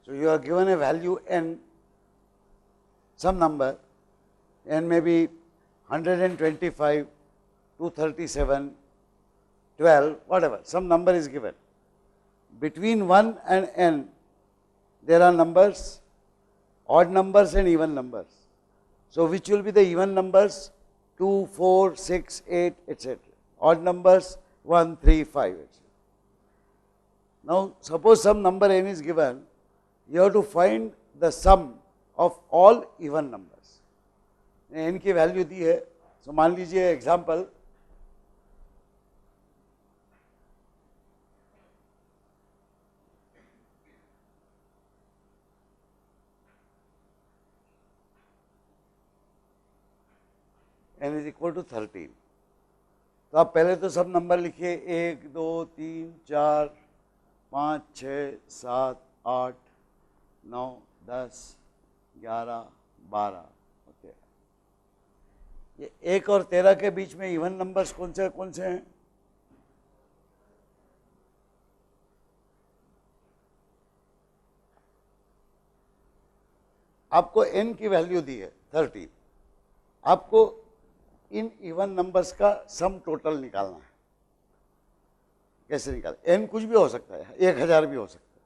So you are given a value n, some number, n may be 125, 237, 12, whatever, some number is given. Between 1 and n, there are numbers, odd numbers and even numbers. So which will be the even numbers? 2, 4, 6, 8, etc. Odd numbers 1, 3, 5, etc. Now suppose some number n is given, you have to find the sum of all even numbers. n की value दी है, so मान लीजिए example, n is equal to 13. तो आप पहले तो सब number लिखिए 1, 2, 3, 4, 5, 6, 7, 8, 9, 10, 11, 12. ओके, ये 1 और 13 के बीच में इवन नंबर्स कौन से हैं? आपको n की वैल्यू दी है 13, आपको इन इवन नंबर्स का सम टोटल निकालना है. कैसे निकालें? n कुछ भी हो सकता है, 1000 भी हो सकता है.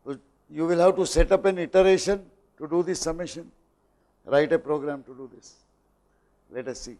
तो you will have to set up an iteration to do this summation, right a program to do this. Let us see.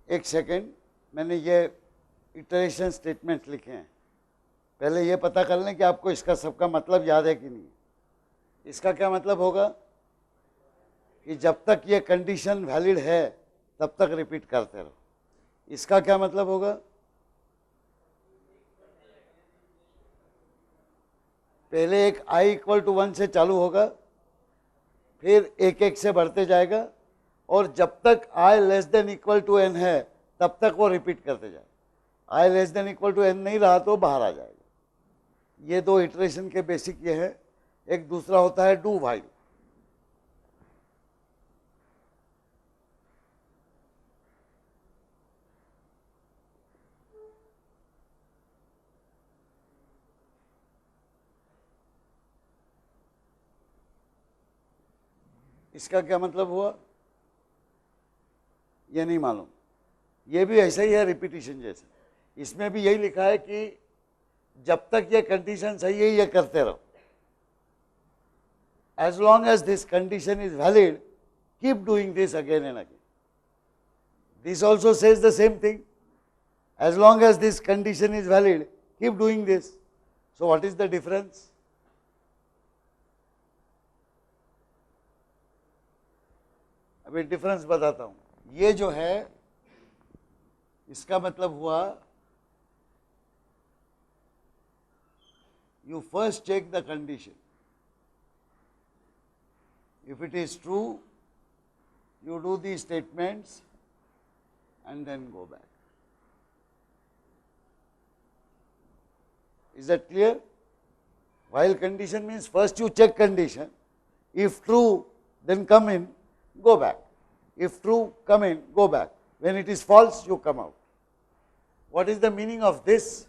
एक सेकेंड, मैंने ये इटरेशन स्टेटमेंट लिखे हैं. पहले ये पता कर लें कि आपको इसका सबका मतलब याद है कि नहीं. इसका क्या मतलब होगा कि जब तक ये कंडीशन वैलिड है तब तक रिपीट करते रहो. इसका क्या मतलब होगा? पहले एक i इक्वल टू 1 से चालू होगा, फिर एक एक से बढ़ते जाएगा, और जब तक i less than equal to n है तब तक वो रिपीट करते जाए. i less than equal to n नहीं रहा तो बाहर आ जाएगा. ये दो इटरेशन के बेसिक ये है. एक दूसरा होता है डू व्हाइल. इसका क्या मतलब हुआ ये नहीं मालूम. ये भी ऐसा ही है, रिपीटिशन जैसे. इसमें भी यही लिखा है कि जब तक ये कंडीशन सही है ये करते रहो. As long as this condition is valid, keep doing this again and again. This also says the same thing. As long as this condition is valid, keep doing this. So what is the difference? अभी difference बताता हूं. ये जो है इसका मतलब हुआ, you first check the condition. If it is true, you do these statements and then go back. Is that clear? While condition means first you check condition. If true, then come in, go back. If true, come in, go back. When it is false, you come out. What is the meaning of this?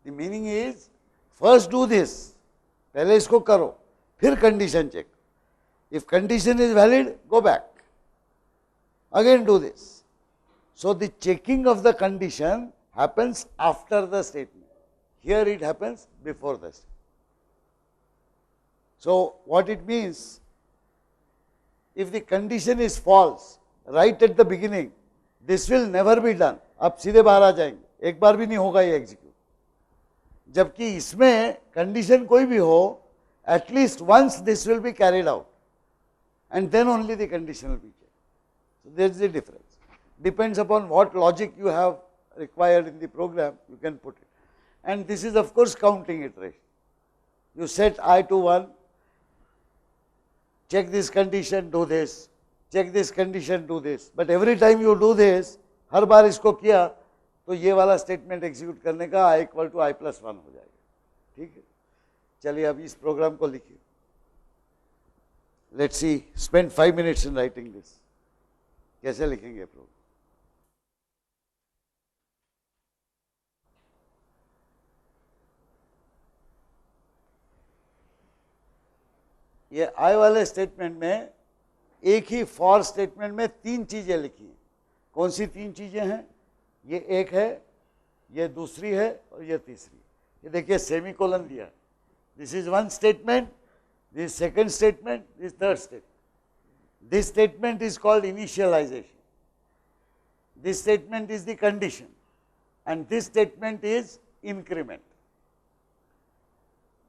The meaning is first do this, पहले इसको करो, फिर condition check. If condition is valid, go back, again do this. So the checking of the condition happens after the statement. Here it happens before the statement. So what it means, if the condition is false right at the beginning, this will never be done. आप सीधे बाहर आ जाएंगे, एक बार भी नहीं होगा ये execute. जबकि इसमें कंडीशन कोई भी हो, at least once this will be carried out, and then only the condition will be checked. So there is a difference. Depends upon what logic you have required in the program, you can put it. And this is of course counting iteration. You set I to 1, check this condition, do this, check this condition, do this. But every time you do this, हर बार इसको किया तो ये वाला statement execute करने का I equal to I plus 1 हो जाएगा. ठीक है, चलिए अब इस प्रोग्राम को लिखिए. Let's see, spend 5 minutes in writing this. कैसे लिखेंगे प्रोग्राम? ये आई वाले स्टेटमेंट में एक ही फॉर स्टेटमेंट में 3 चीजें लिखी हैं. कौन सी 3 चीजें हैं? ये एक है, ये दूसरी है और ये तीसरी. ये देखिए सेमीकोलन दिया. This is one statement, this second statement, this third statement. This statement is called initialization. This statement is the condition and this statement is increment.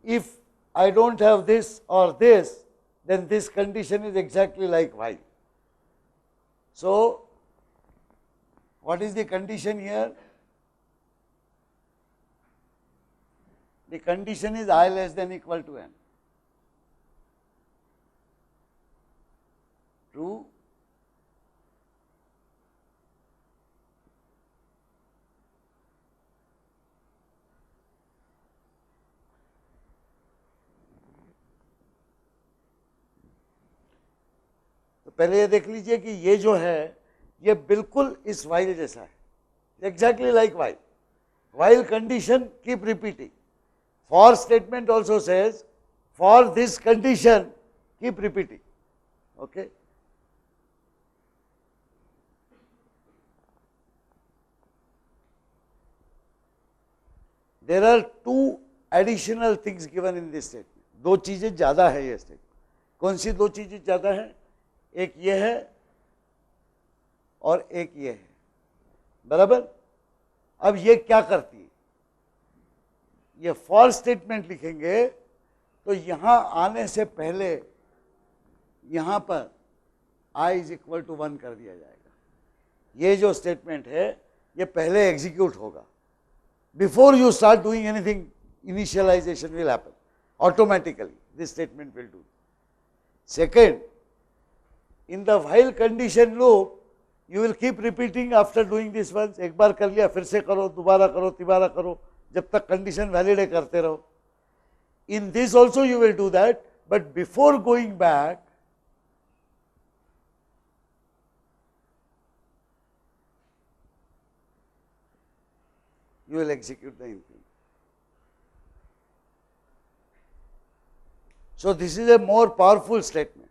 If I don't have this or this, then this condition is exactly like while. So, what is the condition here? The condition is I less than equal to n. True. तो पहले ये देख लीजिए कि ये जो है ये बिल्कुल इस while जैसा है, exactly like while. While condition keep repeating. For statement also says for this condition keep repeating. Okay. There are two additional things given in this statement. दो चीजें ज्यादा है ये स्टेटमेंट. कौन सी दो चीजें ज्यादा है? एक ये है और एक ये है. बराबर. अब ये क्या करती है? ये फॉर स्टेटमेंट लिखेंगे तो यहां आने से पहले यहां पर I इज इक्वल टू 1 कर दिया जाएगा. ये जो स्टेटमेंट है ये पहले एग्जीक्यूट होगा. Before you start doing anything, initialization will happen automatically. This statement will do. Second, in the while condition loop, you will keep repeating after doing this once. एक बार कर लिया, फिर से करो, दोबारा करो, तिबारा करो, जब तक condition valid है करते रहो. In this also you will do that, but before going back, you will execute the increment. So this is a more powerful statement.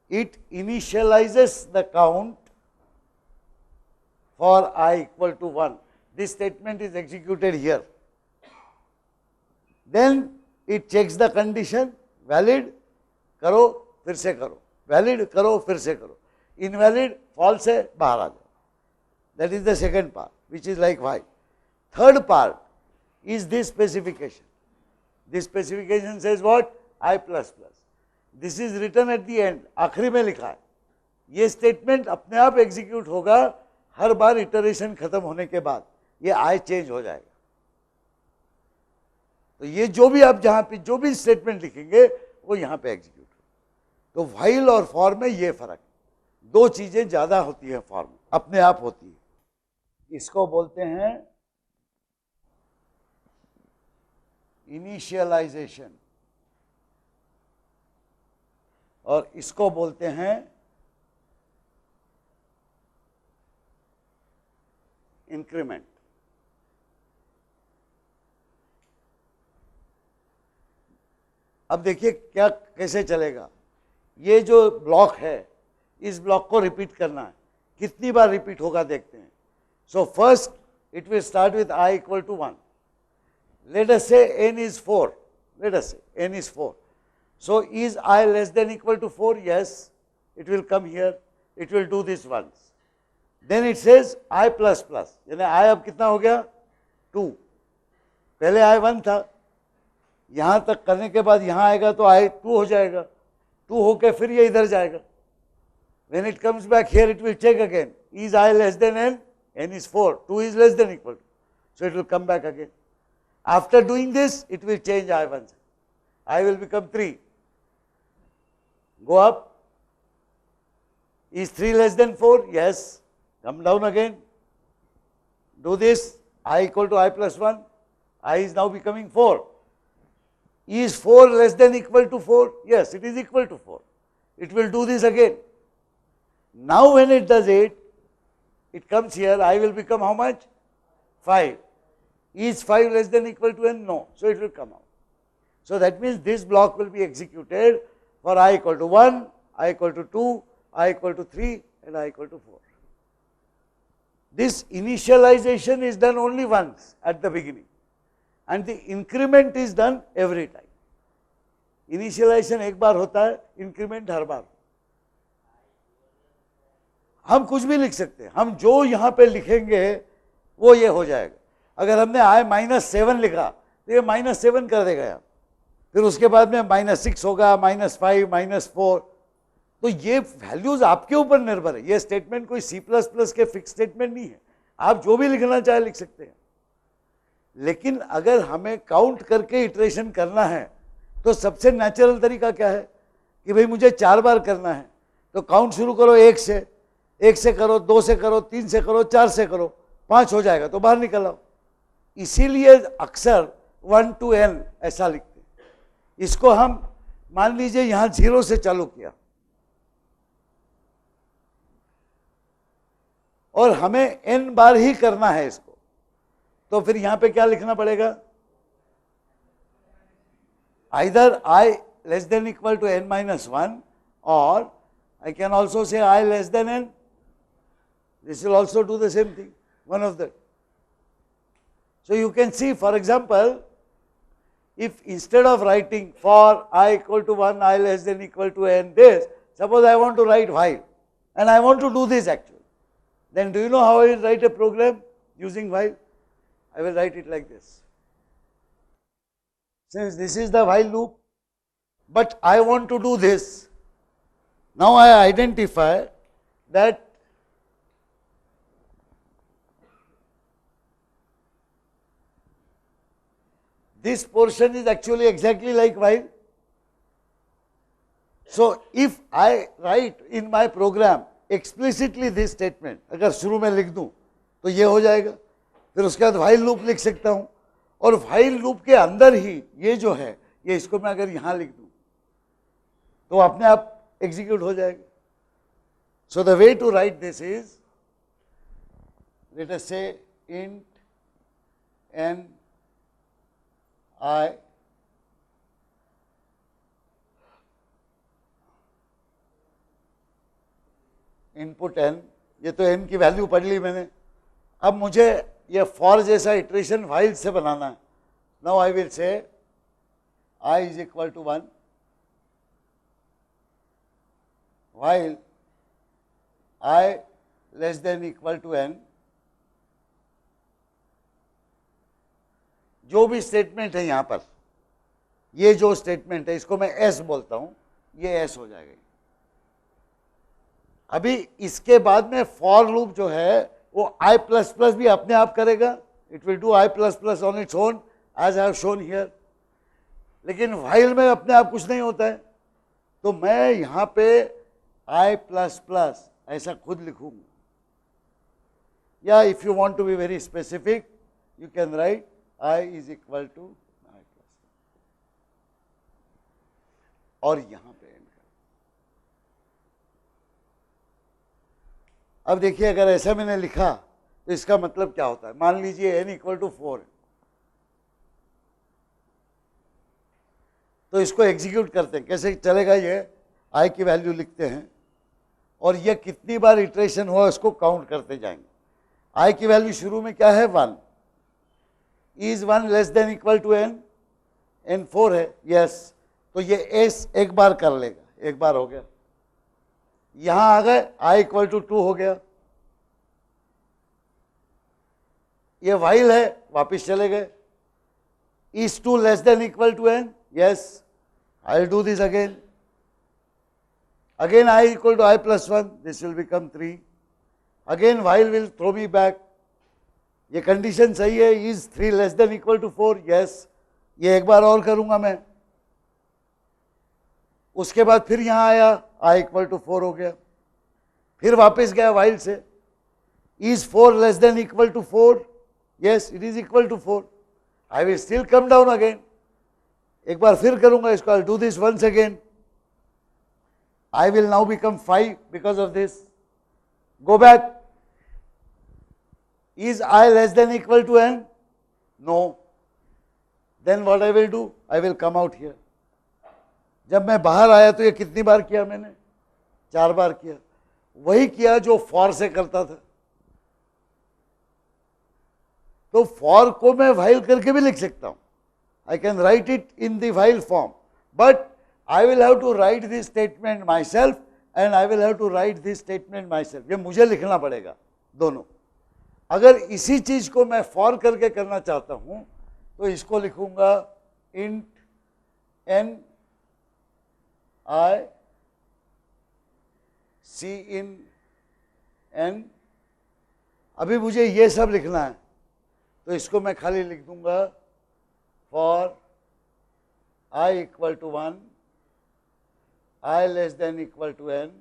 It initializes the count for I equal to 1. This statement is executed here. Then it checks the condition, valid, करो, फिर से करो, valid, करो, फिर से करो, invalid, false है, बाहर आ जाओ. That is the second part, which is like while. Third part is this specification. This specification says what? I plus plus. This is written at the end. आखिरी में लिखा है. ये statement अपने आप execute होगा हर बार iteration खत्म होने के बाद. ये I change हो जाएगा. तो ये जो भी आप जहाँ पे जो भी statement लिखेंगे वो यहाँ पे execute होगा. तो while और for में ये फर्क. दो चीजें ज्यादा होती है for में, अपने आप होती है. इसको बोलते हैं इनिशियलाइजेशन और इसको बोलते हैं इंक्रीमेंट. अब देखिए क्या कैसे चलेगा, ये जो ब्लॉक है इस ब्लॉक को रिपीट करना है, कितनी बार रिपीट होगा देखते हैं. So first it will start with I equal to 1. Let us say n is 4. Let us say n is 4. So is I less than equal to 4? Yes, it will come here. It will do this once. Then it says I plus plus. यानी I अब कितना हो गया? 2. पहले I 1 था. यहाँ तक करने के बाद यहाँ आएगा तो I 2 हो जाएगा. 2 होके फिर ये इधर जाएगा. When it comes back here, it will check again. Is I less than n? N is 4, 2 is less than equal to. So it will come back again. After doing this, it will change I once. I will become 3. Go up. Is 3 less than 4? Yes. Come down again. Do this. I equal to I plus 1. I is now becoming 4. Is 4 less than equal to 4? Yes, it is equal to 4. It will do this again. Now when it does it, it comes here, I will become how much? 5. Is 5 less than equal to n? No. So it will come out. So that means this block will be executed for I equal to 1, I equal to 2, I equal to 3 and I equal to 4. This initialization is done only once at the beginning and the increment is done every time. Initialization एक बार होता है, increment हर बार. हम कुछ भी लिख सकते हैं, हम जो यहाँ पे लिखेंगे वो ये हो जाएगा. अगर हमने I -7 लिखा तो ये -7 कर देगा यहाँ. फिर उसके बाद में -6 होगा, -5, -4. तो ये वैल्यूज आपके ऊपर निर्भर है. ये स्टेटमेंट कोई C++ के फिक्स स्टेटमेंट नहीं है, आप जो भी लिखना चाहे लिख सकते हैं. लेकिन अगर हमें काउंट करके इटरेशन करना है तो सबसे नेचुरल तरीका क्या है कि भाई मुझे 4 बार करना है, तो काउंट शुरू करो 1 से करो, 2 से करो, 3 से करो, 4 से करो, 5 हो जाएगा तो बाहर निकल आओ. इसीलिए अक्सर 1 to n ऐसा लिखते हैं. इसको हम मान लीजिए यहां 0 से चालू किया और हमें n बार ही करना है इसको, तो फिर यहां पे क्या लिखना पड़ेगा? Either I less than equal to n minus 1 or I can also say I less than n. This will also do the same thing, one of that. So you can see, for example, if instead of writing for I equal to 1, I less than equal to n this, suppose I want to write while and I want to do this actually, then do you know how I will write a program using while? I will write it like this. Since this is the while loop, but I want to do this, now I identify that this portion is actually exactly like while. So if I write in my program explicitly this statement, अगर शुरू में लिख दूं तो ये हो जाएगा. फिर उसके बाद while loop लिख सकता हूं और while loop के अंदर ही ये जो है, ये इसको मैं अगर यहां लिख दूं तो अपने आप एग्जीक्यूट हो जाएगा. So the way to write this is, let us say int n I input n, ये तो n की वैल्यू पढ़ ली मैंने. अब मुझे ये फॉर जैसा इटरेशन व्हाइल से बनाना है. Now I will say I is equal to 1 while I less than equal to n. जो भी स्टेटमेंट है यहां पर, ये जो स्टेटमेंट है इसको मैं S बोलता हूं, ये S हो जाएगा. अभी इसके बाद में फॉर लूप जो है वो I प्लस प्लस भी अपने आप करेगा. It will do I plus plus on its own as I have shown here. लेकिन व्हाइल में अपने आप कुछ नहीं होता है, तो मैं यहां पे I प्लस प्लस ऐसा खुद लिखूंगा. या if you want to be very specific you can write I is equal to I plus. और यहां पे एंड कर. अब देखिए अगर ऐसा मैंने लिखा तो इसका मतलब क्या होता है. मान लीजिए n इक्वल टू 4 है, तो इसको एग्जीक्यूट करते हैं, कैसे चलेगा ये, आई की वैल्यू लिखते हैं और ये कितनी बार इटरेशन हुआ उसको काउंट करते जाएंगे। आई की वैल्यू शुरू में क्या है 1, is 1 less than equal to n, n 4 है, यस, तो ये एस एक बार कर लेगा, एक बार हो गया, यहां आ गए आई इक्वल टू 2 हो गया, ये वाइल है वापिस चले गए, is 2 less than equal to n, yes, I will do this again, again I equal to I plus 1, this will become 3, again while will throw me back, ये कंडीशन सही है, is 3 less than equal to 4, yes, ये एक बार और करूंगा मैं, उसके बाद फिर यहां आया I equal to 4 हो गया, फिर वापस गया while से, is 4 less than equal to 4, yes, it is equal to 4, I will still come down again, एक बार फिर करूंगा इसको, I'll do this once again, I will now become 5 because of this. Go back. Is I less than equal to n? No. Then what I will do? I will come out here. जब मैं बाहर आया तो ये कितनी बार किया मैंने? 4 बार किया, वही किया जो फॉर से करता था। तो फॉर को मैं व्हाइल करके भी लिख सकता हूं, I can write it in the while form, but I will have to write this statement myself and I will have to write this statement myself. ये मुझे लिखना पड़ेगा दोनों। अगर इसी चीज को मैं फॉर करके करना चाहता हूं तो इसको लिखूंगा int n I c in n, अभी मुझे ये सब लिखना है तो इसको मैं खाली लिख दूंगा for I equal to 1, I less than equal to n,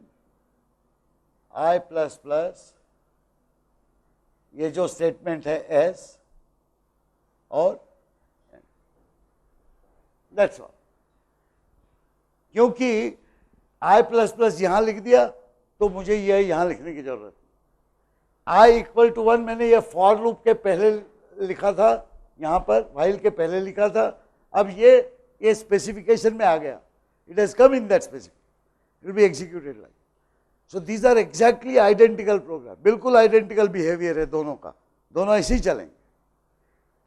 I plus plus, ये जो स्टेटमेंट है s और दैट्स ऑल। क्योंकि I प्लस प्लस यहां लिख दिया तो मुझे ये यहां लिखने की जरूरत है। I इक्वल टू 1 मैंने ये फॉर लूप के पहले लिखा था, यहां पर व्हाइल के पहले लिखा था, अब ये स्पेसिफिकेशन में आ गया, it has come in that specification, it will be executed like. So these are exactly identical program, बिल्कुल identical behavior है दोनों का, दोनों ऐसे ही चलेंगे,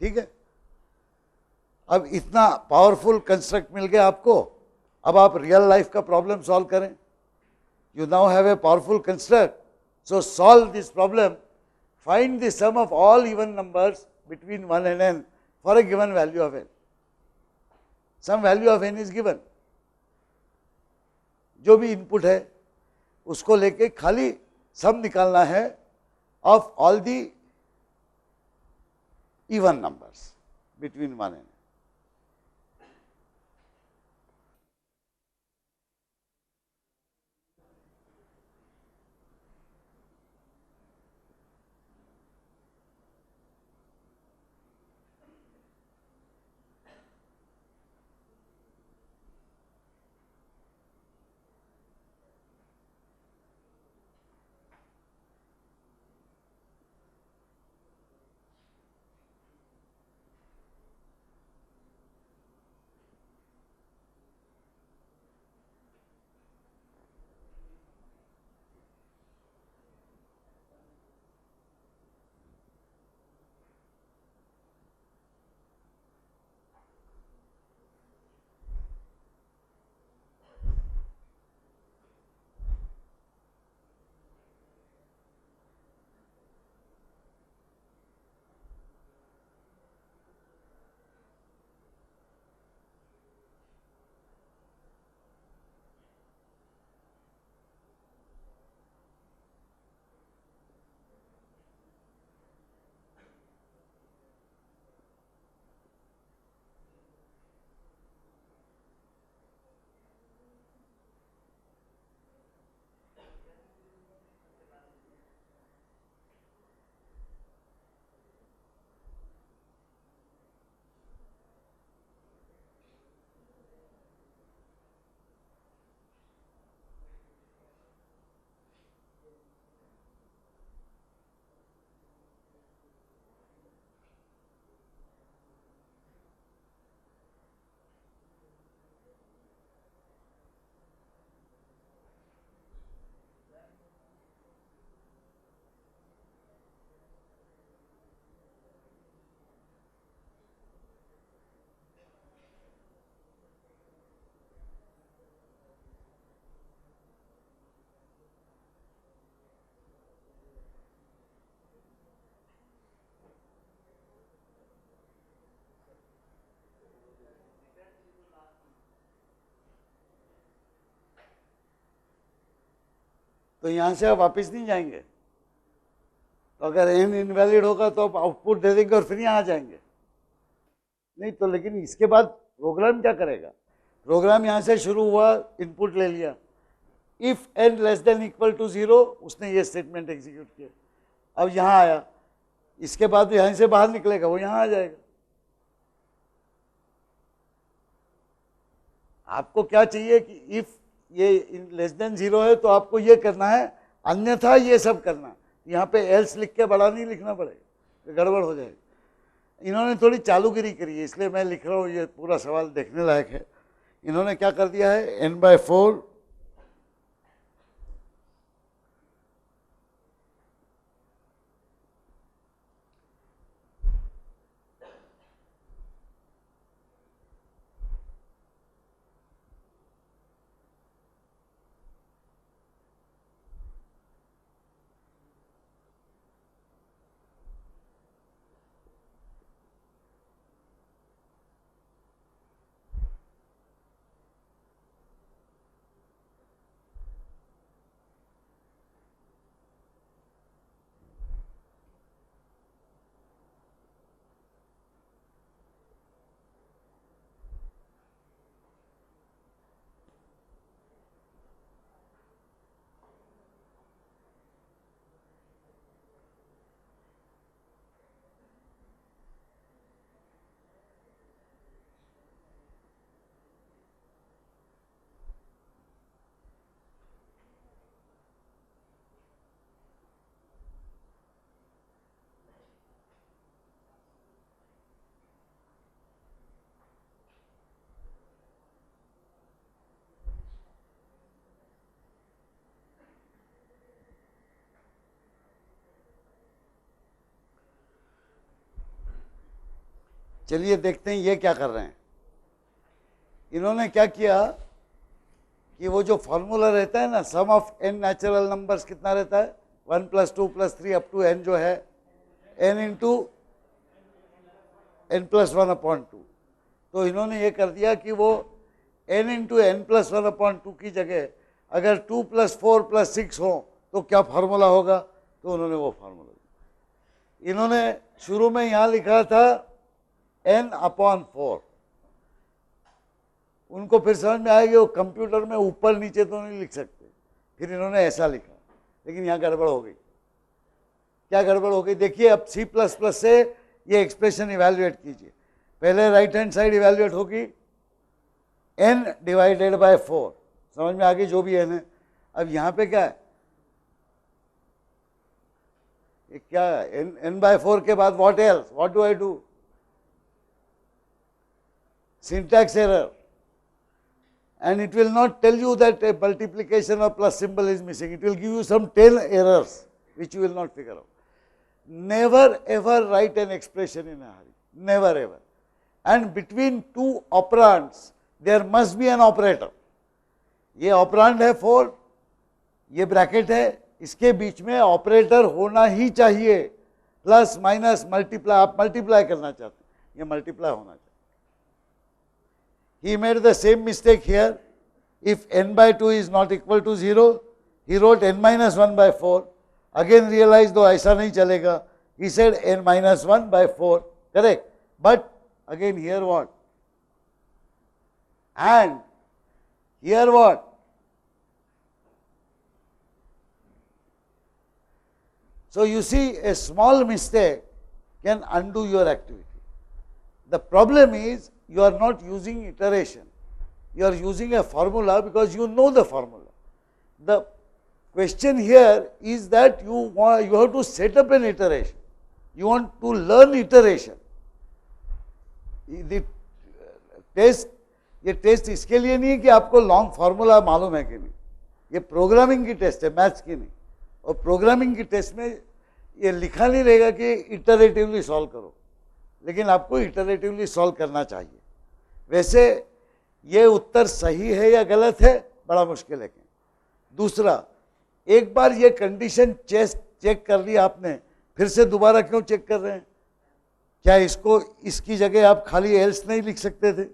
ठीक है। अब इतना पावरफुल कंस्ट्रक्ट मिल गया आपको, अब आप रियल लाइफ का प्रॉब्लम सॉल्व करें। You now have a powerful construct, so solve this problem, find the sum of all even numbers between 1 and n for a given value of n, sum value of n is given, जो भी input है उसको लेके खाली सम निकालना है of all the even numbers between 1 and n। तो यहाँ से आप वापस नहीं जाएंगे। तो अगर n इनवैलिड होगा तो आप आउटपुट दे देंगे और फिर यहाँ आ जाएंगे नहीं तो। लेकिन इसके बाद प्रोग्राम क्या करेगा? प्रोग्राम यहाँ से शुरू हुआ, इनपुट ले लिया, if n less than equal to 0 उसने ये स्टेटमेंट एग्जीक्यूट किया। अब यहाँ आया, इसके बाद यहाँ से बाहर निकलेगा, वो यहाँ आ जाएगा। आपको क्या चाहिए कि इफ ये लेस देन 0 है तो आपको ये करना है, अन्यथा ये सब करना है। यहाँ पे एल्स लिख के बड़ा नहीं लिखना पड़ेगा, गड़बड़ हो जाएगी। इन्होंने थोड़ी चालूगिरी करी है, इसलिए मैं लिख रहा हूँ, ये पूरा सवाल देखने लायक है। इन्होंने क्या कर दिया है, n/4 चलिए देखते हैं ये क्या कर रहे हैं। इन्होंने क्या किया कि वो जो फॉर्मूला रहता है ना, सम ऑफ n नेचुरल नंबर्स कितना रहता है, 1 + 2 + 3 अप टू n जो है n इंटू n+1/2। तो इन्होंने ये कर दिया कि वो n इंटू n+1/2 की जगह अगर 2 + 4 + 6 हो तो क्या फार्मूला होगा, तो उन्होंने वो फार्मूला दिया। इन्होंने शुरू में यहाँ लिखा था n/4। उनको फिर समझ में आएगी वो कंप्यूटर में ऊपर नीचे तो नहीं लिख सकते, फिर इन्होंने ऐसा लिखा, लेकिन यहाँ गड़बड़ हो गई। क्या गड़बड़ हो गई देखिए। अब C++ से ये एक्सप्रेशन इवैल्यूएट कीजिए। पहले राइट हैंड साइड इवैल्यूएट होगी n/4, समझ में आ गई जो भी n है। अब यहाँ पे क्या है, ये क्या है, n/4 के बाद what else, what do I do, syntax error, and it will not tell you that a multiplication or plus symbol is missing. It will give you some 10 errors which you will not figure out. Never ever write an expression in a hurry, never ever. And between two operands there must be an operator. ये ऑपरांड है 4, ये bracket है, इसके बीच में operator होना ही चाहिए। Plus minus multiply, आप multiply करना चाहते हैं, ये मल्टीप्लाई होना चाहिए। He made the same mistake here. If n/2 is not equal to 0, he wrote n-1/4. Again realized though ऐसा नहीं चलेगा, he said n-1/4, correct? But again here what? And here what? So you see, a small mistake can undo your activity. The problem is you are not using iteration, you are using a formula because you know the formula. The question here is that you have to set up an iteration, you want to learn iteration. The test, ये test इसके लिए नहीं है कि आपको long formula मालूम है कि नहीं, ये प्रोग्रामिंग की टेस्ट है, मैथ्स की नहीं। और प्रोग्रामिंग की टेस्ट में ये लिखा नहीं रहेगा कि इटरेटिवली सॉल्व करो, लेकिन आपको इटरेटिवली सॉल्व करना चाहिए। वैसे ये उत्तर सही है या गलत है बड़ा मुश्किल है। दूसरा, एक बार ये कंडीशन चेक कर ली आपने, फिर से दोबारा क्यों चेक कर रहे हैं? क्या इसको, इसकी जगह आप खाली एल्स नहीं लिख सकते थे?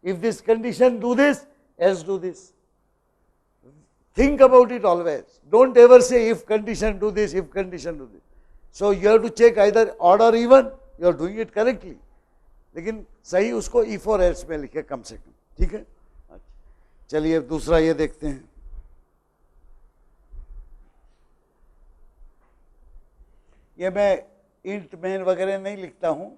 If this condition do this, else do this. Think about it always. Don't ever say if condition do this, if condition do this. So you have to check either odd or even, you are doing it correctly. लेकिन सही उसको if और else में लिखे कम से कम, ठीक है? चलिए अब दूसरा ये देखते हैं। ये मैं इंट मेन वगैरह नहीं लिखता हूं,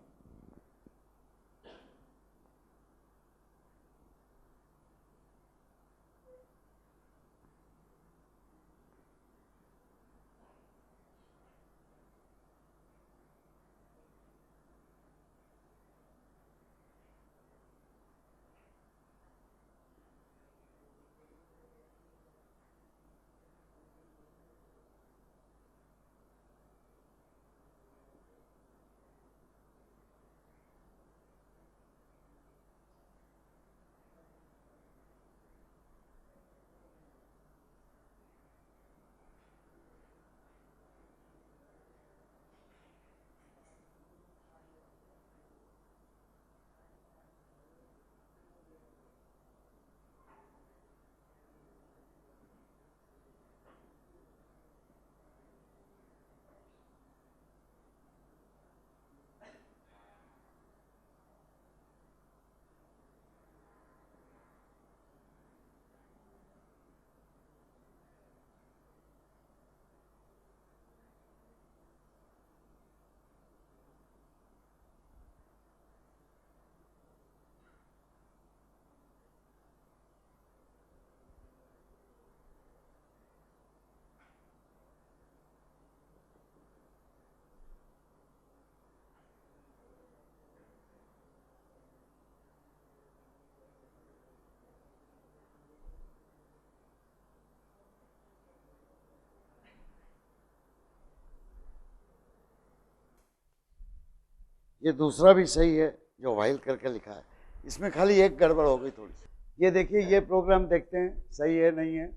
ये दूसरा भी सही है जो वाइल करके लिखा है, इसमें खाली एक गड़बड़ हो गई थोड़ी सी। ये देखिए, ये प्रोग्राम देखते हैं सही है नहीं है।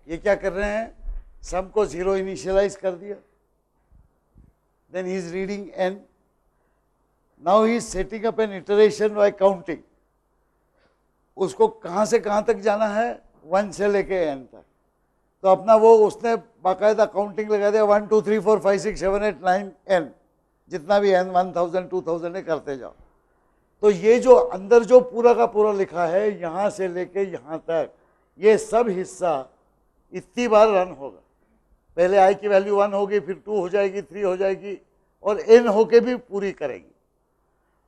ये क्या कर रहे हैं, सम को 0 इनिशियलाइज कर दिया, then he is reading n, now he is setting up an iteration by counting. उसको कहाँ से कहाँ तक जाना है, 1 से लेके n तक। तो अपना वो उसने बाकायदा काउंटिंग लगा दिया, 1 2 3 4 5 6 7 8 9 n, जितना भी n 1000 2000 है करते जाओ। तो ये जो अंदर जो पूरा का पूरा लिखा है यहाँ से लेके यहाँ तक, ये सब हिस्सा इतनी बार रन होगा। पहले i की वैल्यू 1 होगी, फिर 2 हो जाएगी, 3 हो जाएगी, और n होके भी पूरी करेगी।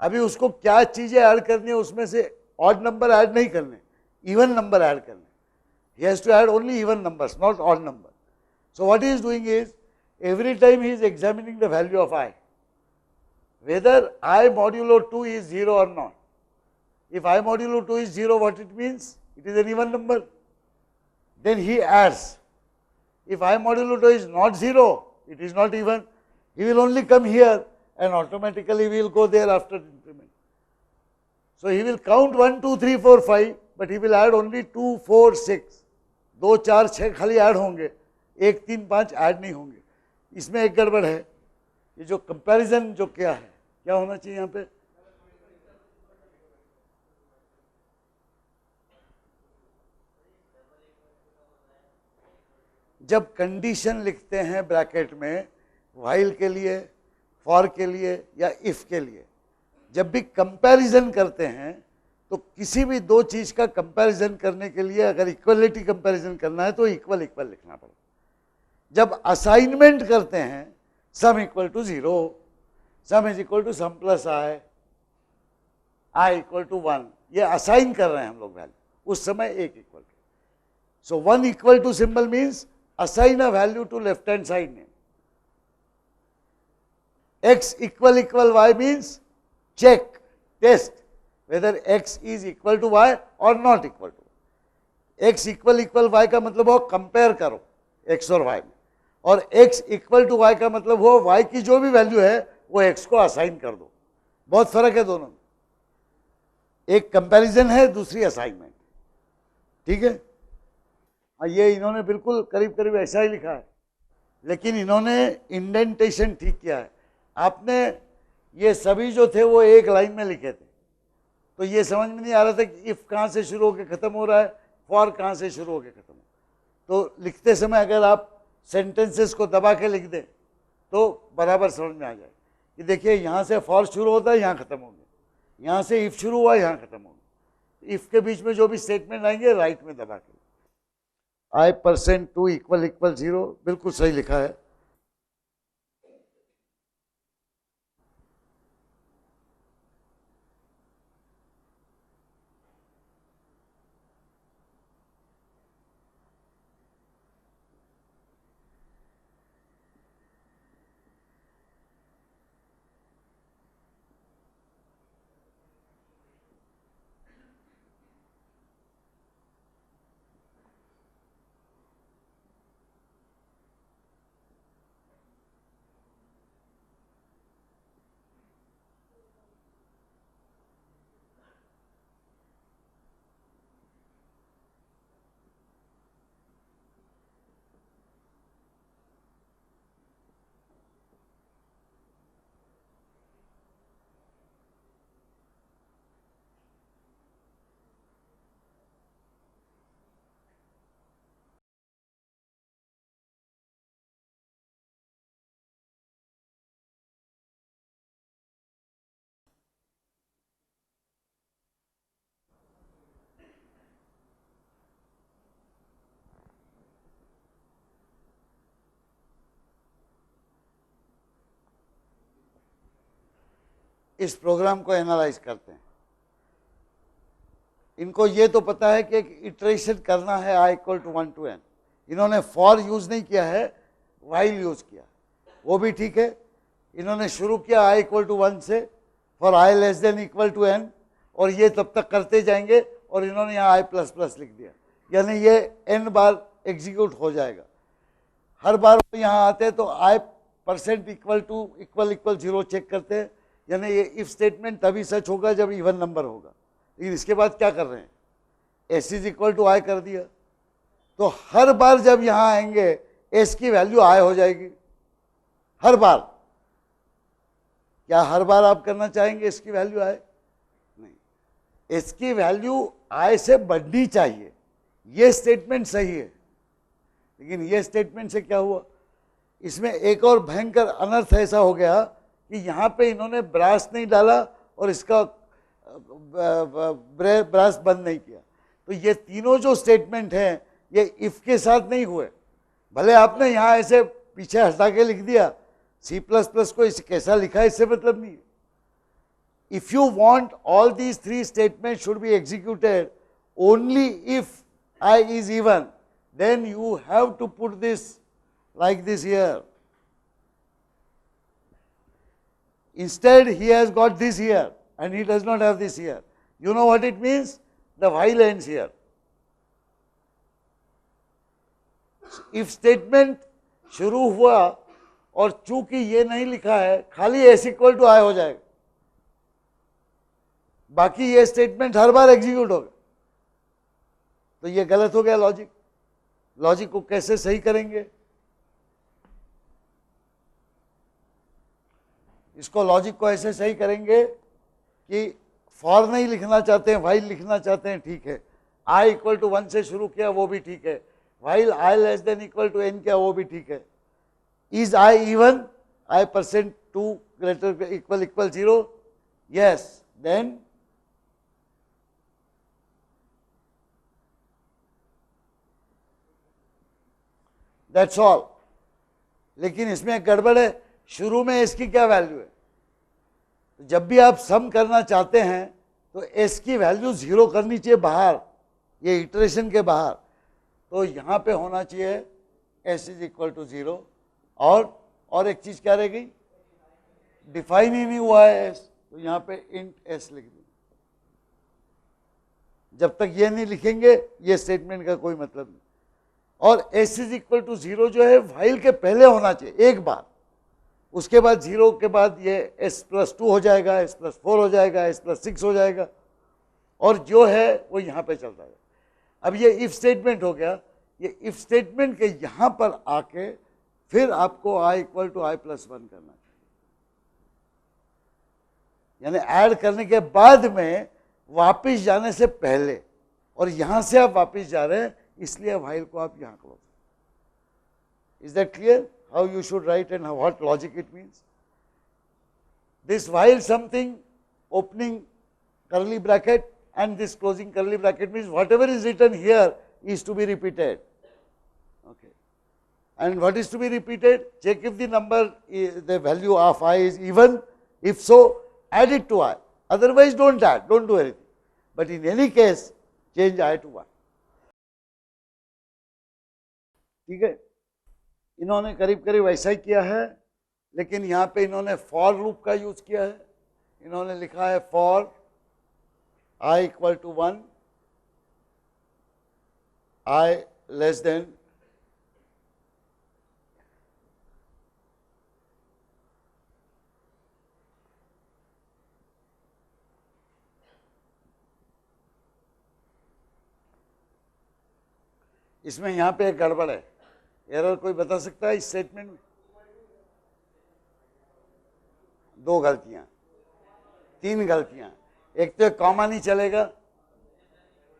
अभी उसको क्या चीज़ें ऐड करनी है, उसमें से ऑड नंबर ऐड नहीं करने, इवन नंबर ऐड करने। He has to add only even numbers, not odd number. So what he is doing is, every time he is examining the value of I, whether I modulo 2 is 0 or not. If I modulo 2 is 0, what it means? It is an even number. Then he adds. If I modulo 2 is not 0, it is not even, he will only come here and automatically we will go there after increment. So he will count 1 2 3 4 5, but he will add only 2 4 6. 2 4 6 खाली add होंगे, 1 3 5 add नहीं होंगे। इसमें एक गड़बड़ है। ये जो कंपैरिजन जो क्या है, क्या होना चाहिए यहाँ पे, जब कंडीशन लिखते हैं ब्रैकेट में, व्हाइल के लिए, फॉर के लिए या इफ के लिए, जब भी कंपैरिजन करते हैं तो किसी भी दो चीज का कंपैरिजन करने के लिए अगर इक्वलिटी कंपैरिजन करना है तो इक्वल इक्वल लिखना पड़ेगा। जब असाइनमेंट करते हैं, sum equal to 0, sum is equal to sum plus I equal to 1, ये असाइन कर रहे हैं हम लोग वैल्यू, उस समय एक equal to. So 1 equal to symbol means assign a value to left hand side name. X equal equal y means check, test whether x is equal to y or not equal to y. X equal equal y का मतलब हो compare करो x और y में, और x equal to y का मतलब हो y की जो भी वैल्यू है वो x को असाइन कर दो। बहुत फर्क है दोनों में, एक कंपैरिजन है, दूसरी असाइनमेंट। ठीक है, ये इन्होंने बिल्कुल करीब करीब ऐसा ही लिखा है, लेकिन इन्होंने इंडेंटेशन ठीक किया है। आपने ये सभी जो थे वो एक लाइन में लिखे थे, तो ये समझ में नहीं आ रहा था कि इफ कहाँ से शुरू होकर खत्म हो रहा है, फॉर कहाँ से शुरू होकर खत्म हो। तो लिखते समय अगर आप सेंटेंसेस को दबा के लिख दें तो बराबर समझ में आ जाए कि देखिए यहाँ से फॉर शुरू होता है, यहाँ खत्म हो गया, यहाँ से इफ शुरू हुआ, यहाँ खत्म हो गया। इफ के बीच में जो भी स्टेटमेंट आएंगे राइट में दबा के I%2 = 0, बिल्कुल सही लिखा है। इस प्रोग्राम को एनालाइज करते हैं। इनको ये तो पता है कि एक इटरेशन करना है I = 1 to n। इन्होंने फॉर यूज नहीं किया है, व्हाइल यूज किया, वो भी ठीक है। इन्होंने शुरू किया I = 1 से, फॉर I <= n, और ये तब तक करते जाएंगे, और इन्होंने यहाँ I++ लिख दिया, यानी ये n बार एग्जीक्यूट हो जाएगा। हर बार वो यहाँ आते हैं तो I% = 0 चेक करते हैं, यानी ये इफ स्टेटमेंट तभी सच होगा जब इवन नंबर होगा। लेकिन इसके बाद क्या कर रहे हैं, S = I कर दिया, तो हर बार जब यहाँ आएंगे S की वैल्यू I हो जाएगी, हर बार। क्या हर बार आप करना चाहेंगे S की वैल्यू I? नहीं, S की वैल्यू I से बढ़नी चाहिए, ये स्टेटमेंट सही है। लेकिन ये स्टेटमेंट से क्या हुआ, इसमें एक और भयंकर अनर्थ ऐसा हो गया कि यहाँ पे इन्होंने ब्रास नहीं डाला और इसका ब्रास बंद नहीं किया। तो ये तीनों जो स्टेटमेंट हैं ये इफ के साथ नहीं हुए। भले आपने यहाँ ऐसे पीछे हटा के लिख दिया, C++ को इसे कैसा लिखा है इससे मतलब नहीं है। If you want all these 3 statement should be executed only if I is even, then you have to put this like this here. Instead he has got this here and he does not have this here. You know what it means? The while ends here. If statement शुरू हुआ और चूंकि ये नहीं लिखा है, खाली S = I हो जाएगा, बाकी ये स्टेटमेंट हर बार एग्जीक्यूट होगा। तो ये गलत हो गया लॉजिक। लॉजिक को कैसे सही करेंगे, इसको लॉजिक को ऐसे सही करेंगे कि फॉर नहीं लिखना चाहते हैं, व्हाइल लिखना चाहते हैं, ठीक है। I = 1 से शुरू किया, वो भी ठीक है। व्हाइल I <= n किया, वो भी ठीक है। Is I even, I%2 > 0, yes, then that's all. लेकिन इसमें एक गड़बड़ है, शुरू में S की क्या वैल्यू है। जब भी आप सम करना चाहते हैं तो S की वैल्यू 0 करनी चाहिए बाहर, ये इटरेशन के बाहर। तो यहाँ पे होना चाहिए S = 0, और एक चीज क्या रह गई, डिफाइन ही नहीं हुआ है S, तो यहाँ पे इंट S लिख दी। जब तक ये नहीं लिखेंगे ये स्टेटमेंट का कोई मतलब नहीं। और S = 0 जो है व्हाइल के पहले होना चाहिए एक बार, उसके बाद 0 के बाद ये S+2 हो जाएगा, S+4 हो जाएगा, S+6 हो जाएगा, और जो है वो यहाँ पे चलता है। अब ये इफ स्टेटमेंट हो गया, ये इफ स्टेटमेंट के यहाँ पर आके फिर आपको I = I+1 करना चाहिए, यानी ऐड करने के बाद में वापिस जाने से पहले। और यहाँ से आप वापिस जा रहे हैं, इसलिए व्हाइल को आप यहाँ close. Is that clear how you should write and what logic it means? This while something opening curly bracket and this closing curly bracket means whatever is written here is to be repeated. Okay. And what is to be repeated? Check if the number, the value of I is even. If so, add it to I. Otherwise, don't add, don't do anything. But in any case, change I to 1. ठीक है, इन्होंने करीब करीब ऐसा ही किया है, लेकिन यहाँ पे इन्होंने फॉर लूप का यूज किया है। इन्होंने लिखा है for I equal to 1, I less than इसमें यहाँ पे एक गड़बड़ है, एरर कोई बता सकता है इस स्टेटमेंट में? 2 गलतियां, 3 गलतियां। एक तो कॉमा नहीं चलेगा,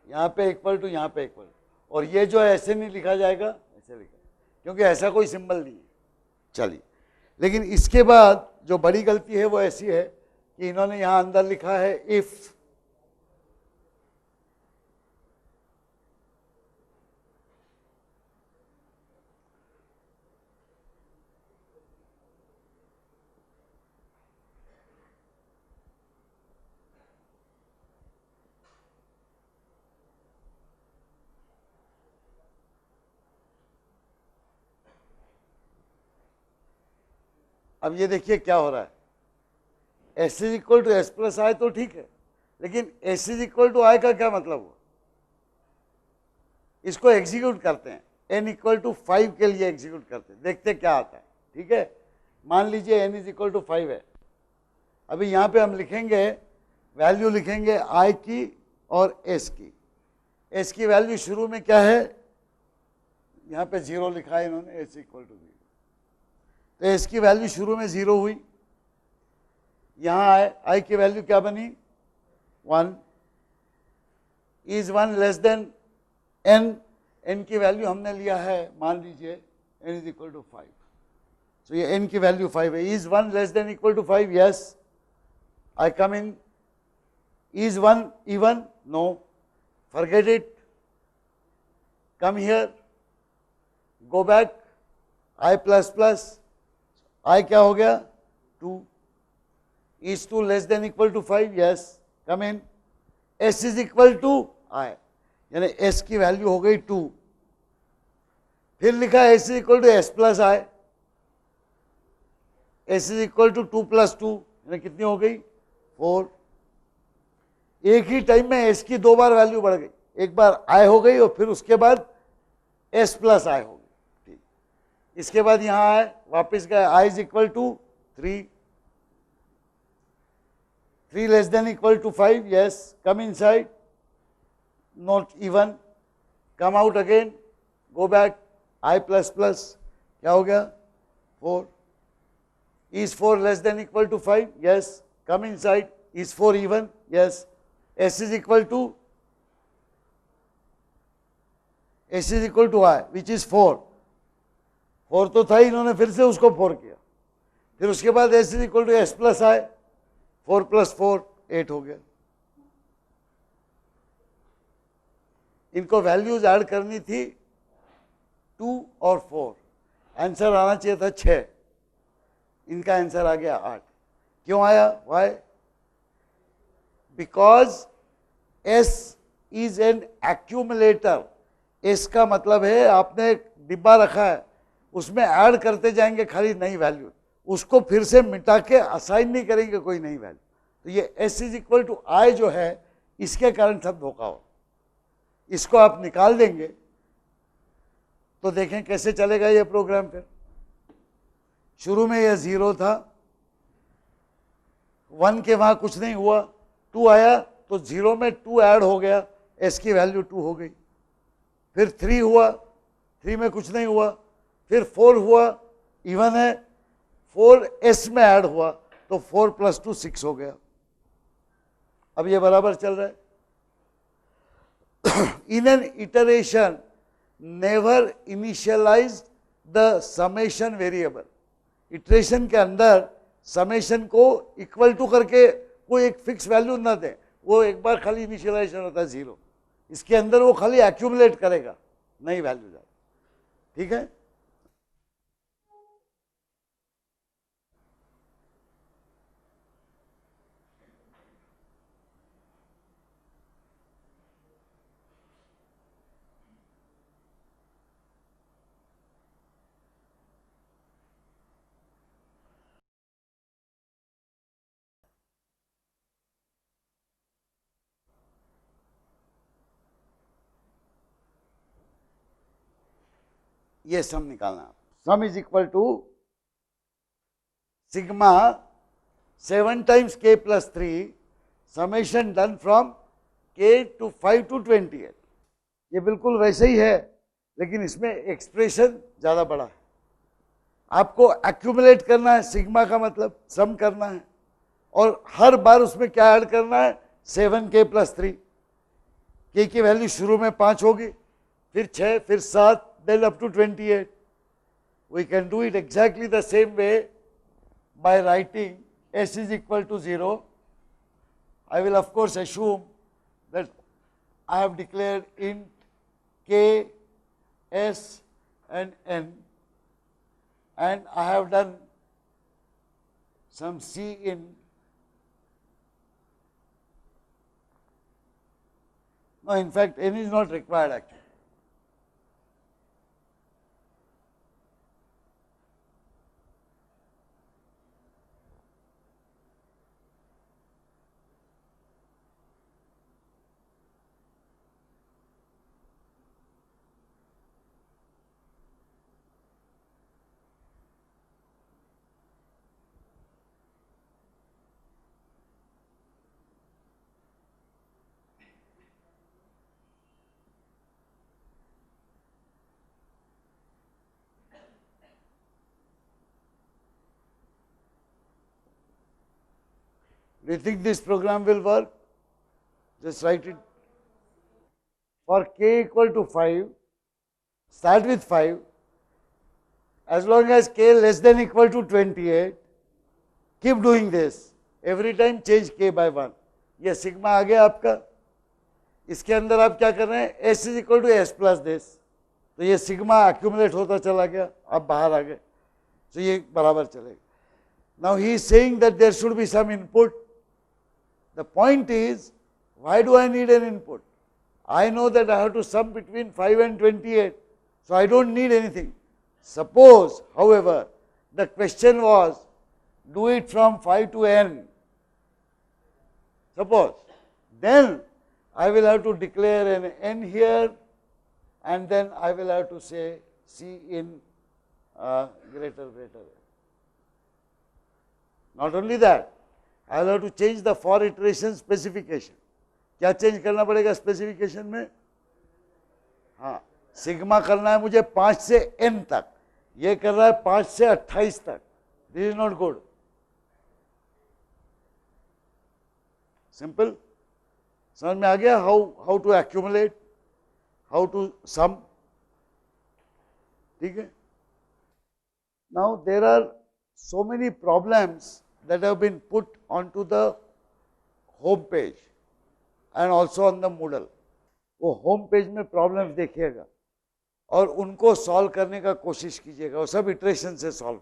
यहाँ पे इक्वल टू, यहाँ पे इक्वल, और ये जो है ऐसे नहीं लिखा जाएगा, ऐसे लिखा, क्योंकि ऐसा कोई सिंबल नहीं है। चलिए, लेकिन इसके बाद जो बड़ी गलती है वो ऐसी है कि इन्होंने यहाँ अंदर लिखा है इफ। अब ये देखिए क्या हो रहा है, S is equal to S plus I तो ठीक है, लेकिन S is equal to I का क्या मतलब हुआ? इसको एग्जीक्यूट करते हैं, एन इक्वल टू 5 के लिए एग्जीक्यूट करते हैं, देखते क्या आता है। ठीक है, मान लीजिए एन इज इक्वल टू 5 है। अभी यहाँ पे हम लिखेंगे, वैल्यू लिखेंगे आई की और एस की। एस की वैल्यू शुरू में क्या है, यहाँ पे 0 लिखा है इन्होंने, एस इक्वल टू 0, तो एस की वैल्यू शुरू में 0 हुई। यहाँ आई की वैल्यू क्या बनी, 1। Is 1 less than n, n की वैल्यू हमने लिया है, मान लीजिए एन इज इक्वल टू 5, तो ये एन की वैल्यू 5 है। Is 1 less than equal to 5, yes, I come in. Is 1 even, no, forget it, come here, go back, I plus plus, I क्या हो गया, 2। Is 2 less than equal to 5, yes, come in. S is equal to I, यानी S की value हो गई 2। फिर लिखा S is equal to S plus I, S is equal to 2 plus 2, यानी कितनी हो गई, 4। एक ही टाइम में एस की 2 बार वैल्यू बढ़ गई, एक बार आई हो गई और फिर उसके बाद एस प्लस आई हो गई। इसके बाद यहाँ आए, वापस गए, I is equal to 3, 3 less than equal to 5, yes, come inside, not even, come out again, go back, I plus plus, क्या हो गया, 4। Is 4 less than equal to 5, yes, come inside, is 4 even, yes, S is equal to, S is equal to I which is 4 तो था, इन्होंने फिर से उसको 4 किया। फिर उसके बाद S is equal to S plus I, 4 plus 4 8 हो गया। इनको वैल्यूज ऐड करनी थी 2 और 4, आंसर आना चाहिए था 6, इनका आंसर आ गया 8। क्यों आया, why? Because S is an accumulator. S का मतलब है आपने एक डिब्बा रखा है, उसमें ऐड करते जाएंगे खाली नई वैल्यू, उसको फिर से मिटा के असाइन नहीं करेंगे कोई नई वैल्यू। तो ये एस इज इक्वल टू आई जो है, इसके कारण सब धोखा हो। इसको आप निकाल देंगे तो देखें कैसे चलेगा ये प्रोग्राम। फिर शुरू में ये 0 था, 1 के वहां कुछ नहीं हुआ, 2 आया तो 0 में 2 ऐड हो गया, एस की वैल्यू 2 हो गई। फिर 3 हुआ, 3 में कुछ नहीं हुआ, फिर 4 हुआ, इवन है, 4 एस में ऐड हुआ तो 4 प्लस 2 6 हो गया। अब ये बराबर चल रहा है। In an iteration never initialize the summation variable. Iteration के अंदर समेशन को इक्वल टू करके कोई एक फिक्स वैल्यू ना दे, वो एक बार खाली इनिशियलाइजेशन होता है 0, इसके अंदर वो खाली एक्यूमुलेट करेगा, नई वैल्यू जाए। ठीक है, ये सम निकालना। Sum is equal to sigma 7 times k plus 3 summation done from k to 5 to 28। ये बिल्कुल वैसे ही है, लेकिन इसमें एक्सप्रेशन ज़्यादा बड़ा है। आपको एक्यूमुलेट करना है, सिग्मा का मतलब सम करना है, और हर बार उसमें क्या ऐड करना है, 7k प्लस 3। k की वैल्यू शुरू में 5 होगी, फिर 6, फिर 7, then up to 28. We can do it exactly the same way by writing s is equal to 0. I will of course assume that I have declared int k, s and n, and I have done some c in. No, in fact n is not required actually. Do you think this program will work? Just write it. For k equal to 5, start with 5. As long as k less than equal to 28, keep doing this. Every time change k by 1. ये sigma आ गया आपका। इसके अंदर आप क्या कर रहे हैं, s is equal to S plus this, तो ये सिग्मा एक्यूमुलेट होता चला गया, आप बाहर आ गए, तो ये बराबर चलेगा। Now he is saying that there should be some input. The point is, why do I need an input? I know that I have to sum between 5 and 28, so I don't need anything. Suppose, however, the question was, do it from 5 to n. Suppose, then I will have to declare an n here, and then I will have to say C in greater. Not only that, I will have to change the for iteration specification. क्या change करना पड़ेगा specification में? हाँ, sigma करना है मुझे 5 से n तक, ये कर रहा है 5 से 28 तक. This is not good. Simple समझ में आ गया how to accumulate, how to sum. ठीक है. Now there are so many problems that have been put onto the home page and also on the Moodle. वो होम पेज में problems देखिएगा और उनको सॉल्व करने का कोशिश कीजिएगा, वो सब इटरेशन से सॉल्व